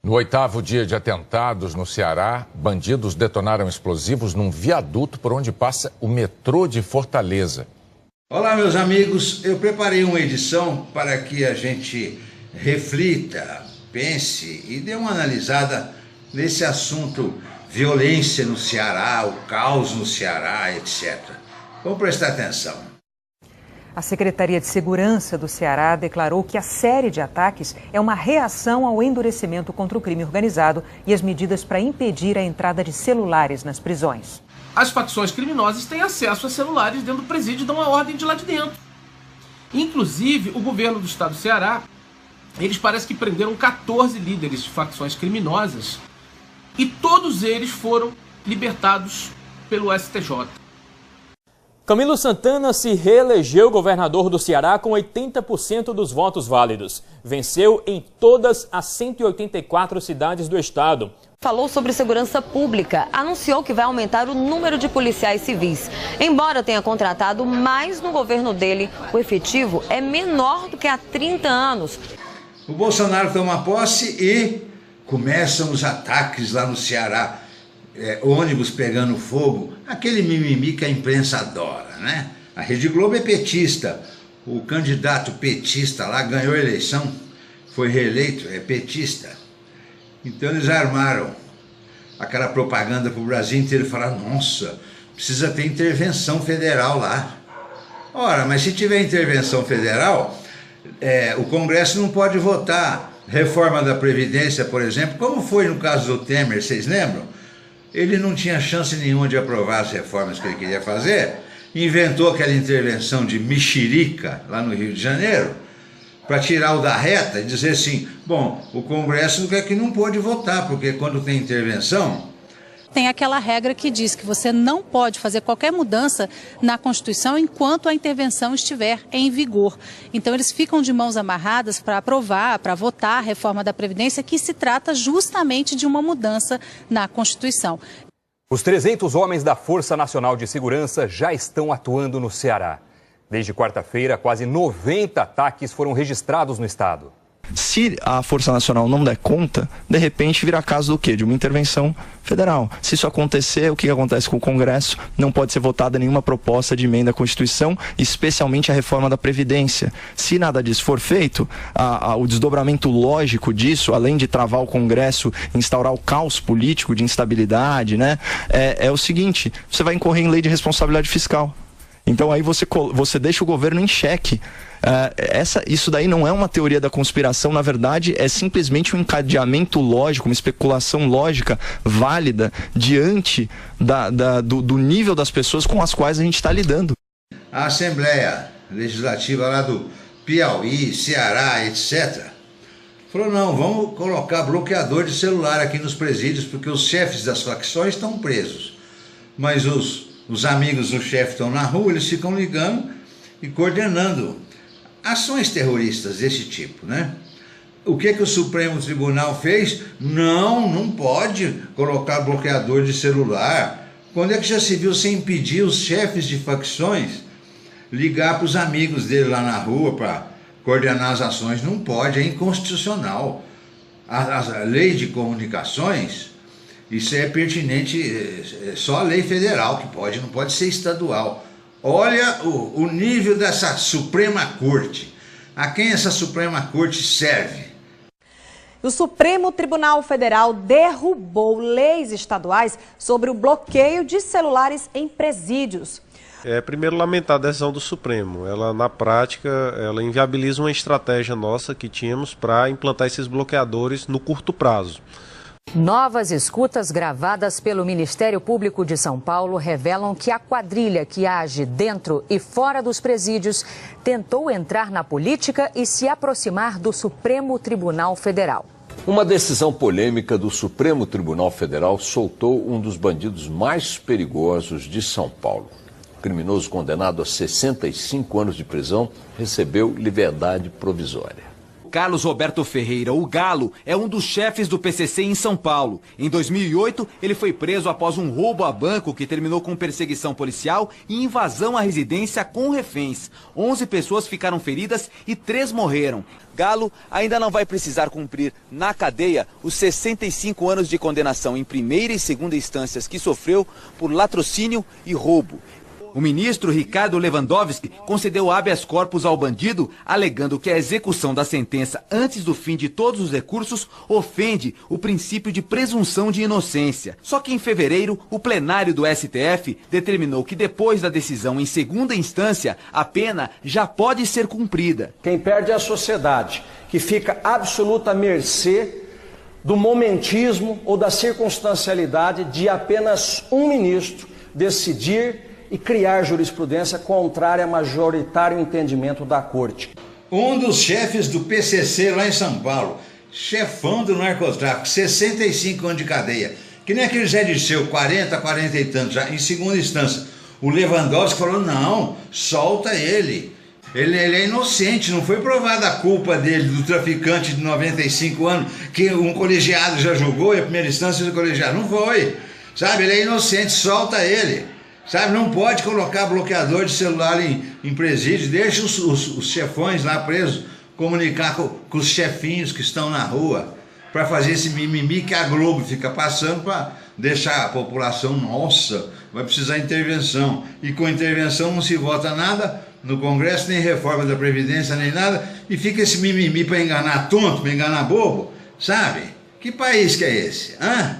No 8º dia de atentados no Ceará, bandidos detonaram explosivos num viaduto por onde passa o metrô de Fortaleza. Olá, meus amigos. Eu preparei uma edição para que a gente reflita, pense e dê uma analisada nesse assunto violência no Ceará, o caos no Ceará, etc. Vamos prestar atenção. A Secretaria de Segurança do Ceará declarou que a série de ataques é uma reação ao endurecimento contra o crime organizado e as medidas para impedir a entrada de celulares nas prisões. As facções criminosas têm acesso a celulares dentro do presídio e dão uma ordem de lá de dentro. Inclusive, o governo do estado do Ceará, eles parecem que prenderam 14 líderes de facções criminosas e todos eles foram libertados pelo STJ. Camilo Santana se reelegeu governador do Ceará com 80% dos votos válidos. Venceu em todas as 184 cidades do estado. Falou sobre segurança pública, anunciou que vai aumentar o número de policiais civis. Embora tenha contratado mais no governo dele, o efetivo é menor do que há 30 anos. O Bolsonaro toma posse e começam os ataques lá no Ceará. Ônibus pegando fogo, aquele mimimi que a imprensa adora, né? A Rede Globo é petista, o candidato petista lá ganhou a eleição, foi reeleito, é petista. Então eles armaram aquela propaganda para o Brasil inteiro e falaram, nossa, precisa ter intervenção federal lá. Ora, mas se tiver intervenção federal, o Congresso não pode votar reforma da Previdência, por exemplo, como foi no caso do Temer, vocês lembram? Ele não tinha chance nenhuma de aprovar as reformas que ele queria fazer, inventou aquela intervenção de mexerica lá no Rio de Janeiro, para tirar o da reta e dizer assim, bom, o Congresso não quer que não pode votar, porque quando tem intervenção... Tem aquela regra que diz que você não pode fazer qualquer mudança na Constituição enquanto a intervenção estiver em vigor. Então eles ficam de mãos amarradas para aprovar, para votar a reforma da Previdência, que se trata justamente de uma mudança na Constituição. Os 300 homens da Força Nacional de Segurança já estão atuando no Ceará. Desde quarta-feira, quase 90 ataques foram registrados no estado. Se a Força Nacional não der conta, de repente virá caso do quê? De uma intervenção federal. Se isso acontecer, o que acontece com o Congresso? Não pode ser votada nenhuma proposta de emenda à Constituição, especialmente a reforma da Previdência. Se nada disso for feito, o desdobramento lógico disso, além de travar o Congresso, instaurar o caos político de instabilidade, né, é o seguinte, você vai incorrer em lei de responsabilidade fiscal. Então aí você deixa o governo em xeque. Isso daí não é uma teoria da conspiração, na verdade é simplesmente um encadeamento lógico, uma especulação lógica válida diante do nível das pessoas com as quais a gente está lidando. A Assembleia Legislativa lá do Piauí, Ceará, etc., falou, não, vamos colocar bloqueador de celular aqui nos presídios, porque os chefes das facções estão presos, mas os amigos do chefe estão na rua, eles ficam ligando e coordenando ações terroristas desse tipo, né? O que o Supremo Tribunal fez? Não pode colocar bloqueador de celular. Quando é que já se viu sem impedir os chefes de facções ligar para os amigos dele lá na rua para coordenar as ações? Não pode, é inconstitucional. A lei de comunicações, isso é pertinente, é só a lei federal que pode, não pode ser estadual. Olha o nível dessa Suprema Corte. A quem essa Suprema Corte serve? O Supremo Tribunal Federal derrubou leis estaduais sobre o bloqueio de celulares em presídios. Primeiro, lamentar a decisão do Supremo. Ela, na prática, ela inviabiliza uma estratégia nossa que tínhamos para implantar esses bloqueadores no curto prazo. Novas escutas gravadas pelo Ministério Público de São Paulo revelam que a quadrilha que age dentro e fora dos presídios tentou entrar na política e se aproximar do Supremo Tribunal Federal. Uma decisão polêmica do Supremo Tribunal Federal soltou um dos bandidos mais perigosos de São Paulo. O criminoso condenado a 65 anos de prisão recebeu liberdade provisória. Carlos Roberto Ferreira, o Galo, é um dos chefes do PCC em São Paulo. Em 2008, ele foi preso após um roubo a banco que terminou com perseguição policial e invasão à residência com reféns. 11 pessoas ficaram feridas e 3 morreram. Galo ainda não vai precisar cumprir na cadeia os 65 anos de condenação em primeira e segunda instâncias que sofreu por latrocínio e roubo. O ministro Ricardo Lewandowski concedeu habeas corpus ao bandido, alegando que a execução da sentença antes do fim de todos os recursos ofende o princípio de presunção de inocência. Só que em fevereiro, o plenário do STF determinou que depois da decisão em segunda instância, a pena já pode ser cumprida. Quem perde é a sociedade, que fica absoluta à mercê do momentismo ou da circunstancialidade de apenas um ministro decidir e criar jurisprudência contrária ao majoritário entendimento da Corte. Um dos chefes do PCC lá em São Paulo, chefão do narcotráfico, 65 anos de cadeia, que nem aquele Zé Dirceu, 40, 40 e tantos, já em segunda instância. O Lewandowski falou, não, solta ele. Ele é inocente, não foi provada a culpa dele, do traficante de 95 anos, que um colegiado já julgou, e a primeira instância do colegiado. Não foi, sabe, ele é inocente, solta ele. Sabe, não pode colocar bloqueador de celular em presídio, deixa os chefões lá presos comunicar com os chefinhos que estão na rua, para fazer esse mimimi que a Globo fica passando para deixar a população, nossa, vai precisar de intervenção. E com intervenção não se vota nada no Congresso, nem reforma da Previdência, nem nada, e fica esse mimimi para enganar tonto, para enganar bobo, sabe? Que país que é esse? Hã?